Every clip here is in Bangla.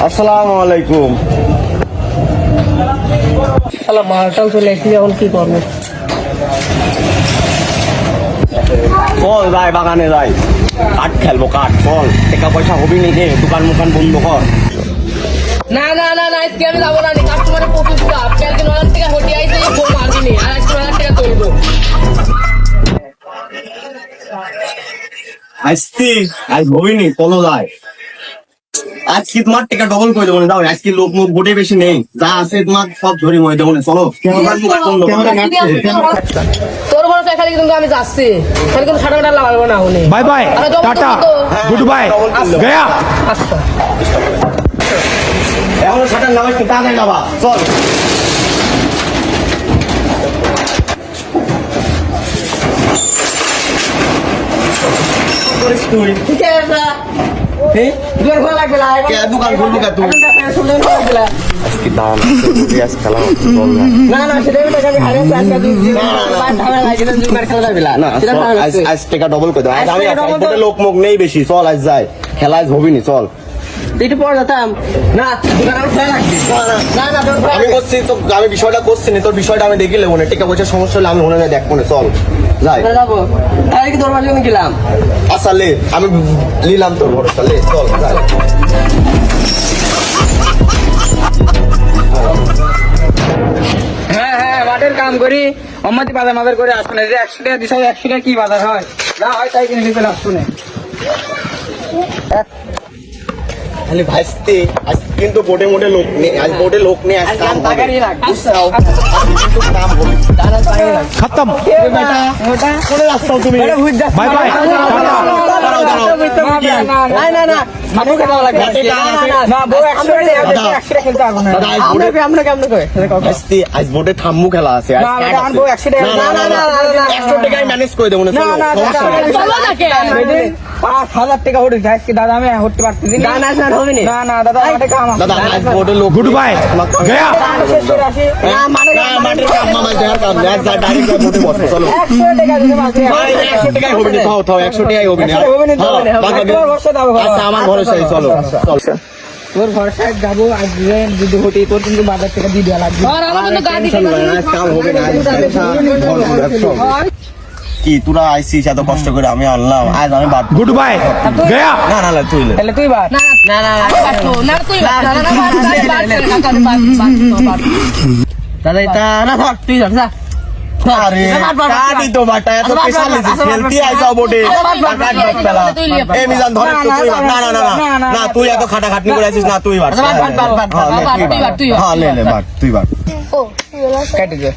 আসসালামু আলাইকুম। মালটাও চলে এসেছি, এখন কি করবো? চল যাই বাগানে যাই, কাঠ খেলবো কাঠ। চল, টাকা পয়সা হবি নি রে, দোকান মোকান বন্ধ কর। না না না না, আজকে আমি যাবো না। কাস্টমারের প্রচুর চাপ। কালকে 9,000 টাকা হটি আইছে, ফোন মারবিনি, আর আজকে 9,000 টাকা তুলবো। আজকে আজ হবি নি, চলো যাই। আজকে তোমার টাকা ডবল করে দেবো না, যাও। আজকে লোক মুখ ভোটে বেশি নেই, যা আছে তোমার সব ঝরি মরে দেবো না। চলো, দোকান মোকান বন্ধ কর। তোর ভরসা খালি কিন্তু আমি যাচ্ছি, খালি কিন্তু সাটা কাটা লাগাবো না। Bye bye tata goodbye गया। আচ্ছা, এখন শাটার নামাজ কি তা নাই বাবা, চল। তুই ঠিক আছে। হ্যাঁ, দুয়ার খোলা লাগবে না। কে দোকান খুলবি কা তুই? আজকে দাম আজ খেলা হচ্ছে, চল না। না না, সেটাই বলে আমি হারিয়েছি। আজকে তুই ঝামেলা লাগিয়ে দেন, দুবার খেলা যাবে না, চল, আজ টাকা ডবল করে দাও। আজ আমি ভোটে লোক মুখ নেই বেশি, চল আজ যাই। খেলা আজ হবি নি, চল। একটু পরে যেতাম না, দোকান আমার খোলা লাগবে। না না, তোর আমি করছি তো, আমি বিষয়টা করছি না, তোর বিষয়টা আমি দেখিলে মনে টাকা পয়সা সমস্যা হলে আমি মনে হয় দেখবো না, চল যাই। যাবো তাহলে কি তোর বাড়ি আমি গেলাম। আচ্ছা লে, আমি নিলাম তোর ভরসা, লে চল যাই। হ্যাঁ হ্যাঁ, মাঠের কাম করি, অম্মাতি বাজার মাজার করে আসবে না। যে 100 টাকা দিশা, 100 টাকা কি বাজার হয়? না হয় তাই কিনে নিতে আসবে না। খালি ভাইস্তে, আজ কিন্তু বোটে মোটে লোক নেই, আজ বোটে লোক নেই, আজ কাম হবে। বুঝছাও? আজ কিন্তু কাম হবে। खत्म চলে যাচ্ছাও তুমি। बाय बाय না না না, মাঠে খেলা লাগবে না, বউ 100 টাকা 100 টাকা খেলতে পারবো না। দাদা, আজ বোটে আমরা কেমন করে ভাইস্তে, আজ বোটে থাম্মু খেলা আছে, আজ না, কাট এটা আছে। আনবো 100 টাকা। না, না, না, না, না, 100 টাকায় ম্যানেজ করে দেবো না, চলো, সমস্যা নেই। চলো না কে? 5,000 টাকা হতে যায় আজকে। দাদা আমি হতে পারতেছি না না না, হবে না। না না দাদা, মাঠে কাম আছে। দাদা, আজ বোটে লোক गुड बाय गया। শেষ করে আসি। না, মাঠের কাম, মামার দেহার কাম, আজ যা ডাইরেক্ট বোটে বসবো, চলো। 100 টাকা দিতে পারছি। 100 টাকায় হবে না, থাও থাও, 100 টাকায় হবে না। 100 হবে না, তো হবে না। হ্যাঁ, বাদ বাকি- তোমার ভরসা দাও বাবা। আচ্ছা, আমার ভরসায় চলো, চল। তোর ভরসায় যাবো, আজকে যদি হটি তোর কিন্তু বাজার থেকে দিয়ে দেওয়া লাগবে। আর আমার কিন্তু গাড়ি টেনশন নাই, আজ কাম হবে না, আজ টেনশন ভরপুর, একদম। কি তোরা আইসিস এত কষ্ট করে, আমি আনলাম, আজ আমি বাদ। गुड बाय गया। না না না, তুই লে। তাহলে তুই বাদ। না না না, না তুই না না না, দাদা এটা না, ধর তুই ধর যা। আরে কাটি তো বাটা, এত পয়সা লিছি, খেলতি আইসাও বটে। কাট বাট পেলা। এ মিজান ধরে তো তুই বাট। না না না না, না তুই এত খাটাখাটনি করে আইছিস, না তুই but. But, but, but, but, হ্যাঁ, লে, বাট, তুই বাট, তুই বাট। হ্যাঁ, লে লে বাট, তুই বাট। কেটে দে।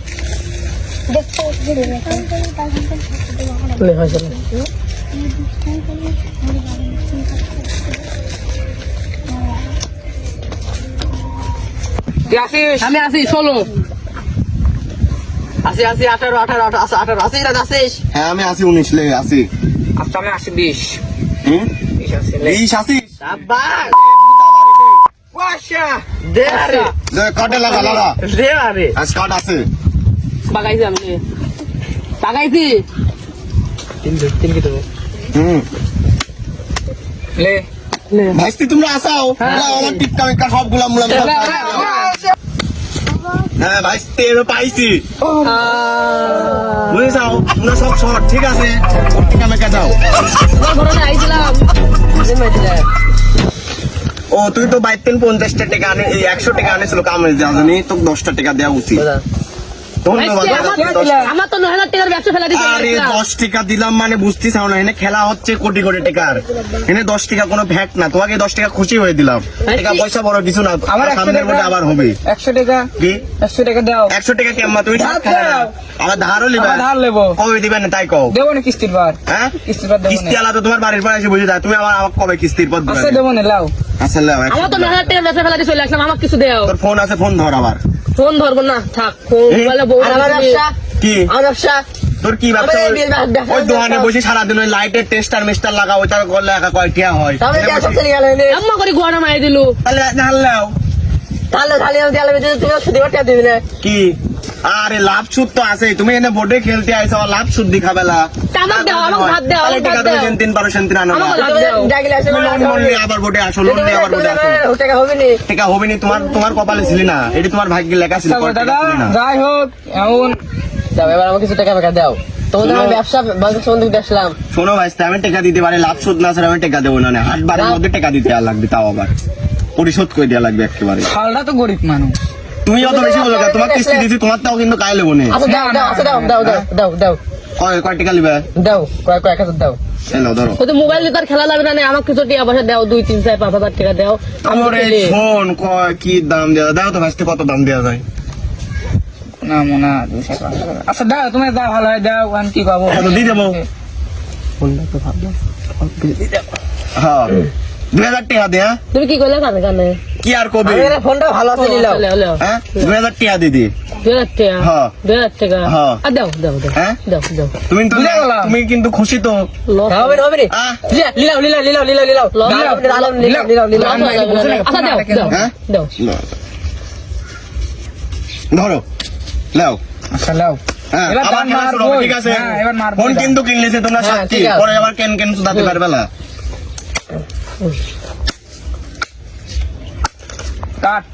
তুই আসিস? আমি আসি 16 আসি আসি 18 18 18 আসি না আসিস। হ্যাঁ, আমি আসি 19 লে আসি। আচ্ছা আমি আসি 20 হুম, 20 আসি লে। 20 আসিস? সাবাস ওয়াশা দে আরে দে, কাটে লাগা লাগা। দে আরে আজ কাট আছে। বাগাইছি আমি বাগাইছি। তিন কি দেবো? হুম, লে ভাইস্তি তোমরা আসাও। লাও, আমার টিক্কা মিক্কা সব গুলাম মুলাম সব। হ্যাঁ ভাইস্তি, এবার পাইছি। বুঝে যাও, তোমরা সব শর্ট, ঠিক আছে? টিক্কা মিক্কা দাও। তোমার ঘরে আইছিলাম ও, তুই তো বাইতেন 50 টাকা আনে, এই 100 টাকা আনেছিল কামে জানি, তো 10 টাকা দেওয়া উচিত। ধন্যবাদ। আমার তো 9,000 টাকার ব্যবসা ফেলা দিতে আরে 10 টাকা দিলাম মানে বুঝতেছ না, এনে খেলা হচ্ছে কোটি কোটি টাকার। এনে 10 টাকা কোনো ভ্যাট না, তোমাকে 10 টাকা খুশি হয়ে দিলাম। টাকা পয়সা বড় কিছু না, আমার 100 সামনের টাকা মধ্যে আবার হবে। 100 টাকা কি 100 টাকা দাও। 100 টাকা কেমন তুমি ধার খেলা না? দাও। আবার ধারও লিবা? আবার ধার লেবো। কবে দিবেন তাই কও। দেবো না কিস্তির বার। হ্যাঁ, কিস্তির বার দেবো কিস্তি না। আলা তো তোমার বাড়ির পর এসে বুঝে যায়, তুমি আবার আমাকে কবে কিস্তির পর দিবে? আচ্ছা দেবো না, লাও। আচ্ছা লাও, আমার তো 9,000 টাকার ব্যবসা ফেলা দিয়ে চলে আসলাম, আমাকে কিছু দেও। তোর ফোন আছে, ফোন ধর আবার। ফোন ধরবো না, থাক ফোন বলে বউ আমার ব্যবসা। কি আমার ব্যবসা তোর কি ব্যবসা? আমার এই ব্যবসা- ওই দোকানে বসে সারাদিন ওই লাইটের টেস্টার মিস্টার লাগা, ওইটা করলে একা কয়টিয়া হয়? তাহলে কি আসতে গেল আম্মা করে গোয়ানা মাই দিলু। তাহলে হারলাও। তাহলে খালি আমি দেয়ালে বেঁধে তুমি শুধু টাকা দিবি না কি আরে লাভ সুদ তো আছে, তুমি এনে বোর্ডে খেলতে আইছো আর লাভ সুদ দি খাবেলা। আমাকে দাও, আমাকে ভাত দাও, তাহলে আমাকে টাকা ভাত তুমি দাও। যেন 3% আনো না। আমাকে ভাত দাও। ডাকিলে আসে তুমি লোন নিয়ে আবার বোর্ডে আসো, লোন নিয়ে আবার বোর্ডে আসো। টাকা হবে না। টাকা হবে নি, তোমার কপালে ছিল না, এটি তোমার ভাগ্যে লেখা ছিল। তারপর টাকা দাদা ছিল না। যাই হোক এমন দাও এবার আমাকে কিছু টাকা ফাঁকা দাও। তোমাদের আমি ব্যবসা বাজার সম্বন্ধে দেখলাম। শোনো ভাই, আমি টাকা দিতে পারি, লাভ সুদ না স্যার আমি টাকা দেবো না। হাট বারের মধ্যে টাকা দিতে আর লাগবে, তাও আবার পরিশোধ করে দেওয়া লাগবে একেবারে। শালটা তো গরিব মানুষ। তুমি অত বেশি বলো কেন? তোমার কিস্তি দিছি, তোমার তাও কিন্তু কাই লেবো না। আচ্ছা দাও দাও, আচ্ছা দাও দাও দাও দাও দাও কয় টাকা লিবে? দাও কয়েক হাজার দাও। এলো ধরো। তো মোবাইল দিয়ে তো আর খেলা লাগবে না, আমাকে কিছু টাকা পয়সা দাও, 2, 3, 4, 5 হাজার টাকা দাও। আমার এই ফোন কয় কি দাম দেওয়া? দাও তো ভাসতে কত দাম দেওয়া যায়? না মোনা 200 টাকা। আচ্ছা দাও, তুমি দাও, ভালো হয় দাও, আমি কি পাবো? কত দিয়ে দেবো? হ্যাঁ 2000 টাকা দে। হ্যাঁ তুমি কি করলে কানে কানে? কি আর কবি? ফোনটা ভালো আছে নিলাও। হ্যাঁ 2000 টাকা দিদি। 2000 টাকা। হ্যাঁ। 2000 টাকা। হ্যাঁ। আর দাও দাও দাও। হ্যাঁ? দাও দাও। তুমি তো বুঝে গেলাম। তুমি কিন্তু খুশি তো? হবে না হবে না। আহ, লিলাও লিলাও লিলাও লিলাও লিলাও আচ্ছা দাও দাও হ্যাঁ? দাও। ধরো লাও। আচ্ছা লাও। হ্যাঁ এবার আবার দাম খেলা শুরু মারবো। হবে, ঠিক আছে? হ্যাঁ, এবার মারবো ফোন দাম। কিন্তু কিনলেছে তোমরা হ্যাঁ, সাক্ষী, ঠিক আছে। পরে আবার কেন শুধাতে পারবে না। কাট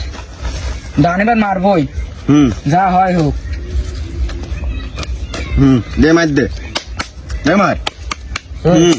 দান এবার মারবই, হুম যা হয় হোক। দে মার দে মার। হুম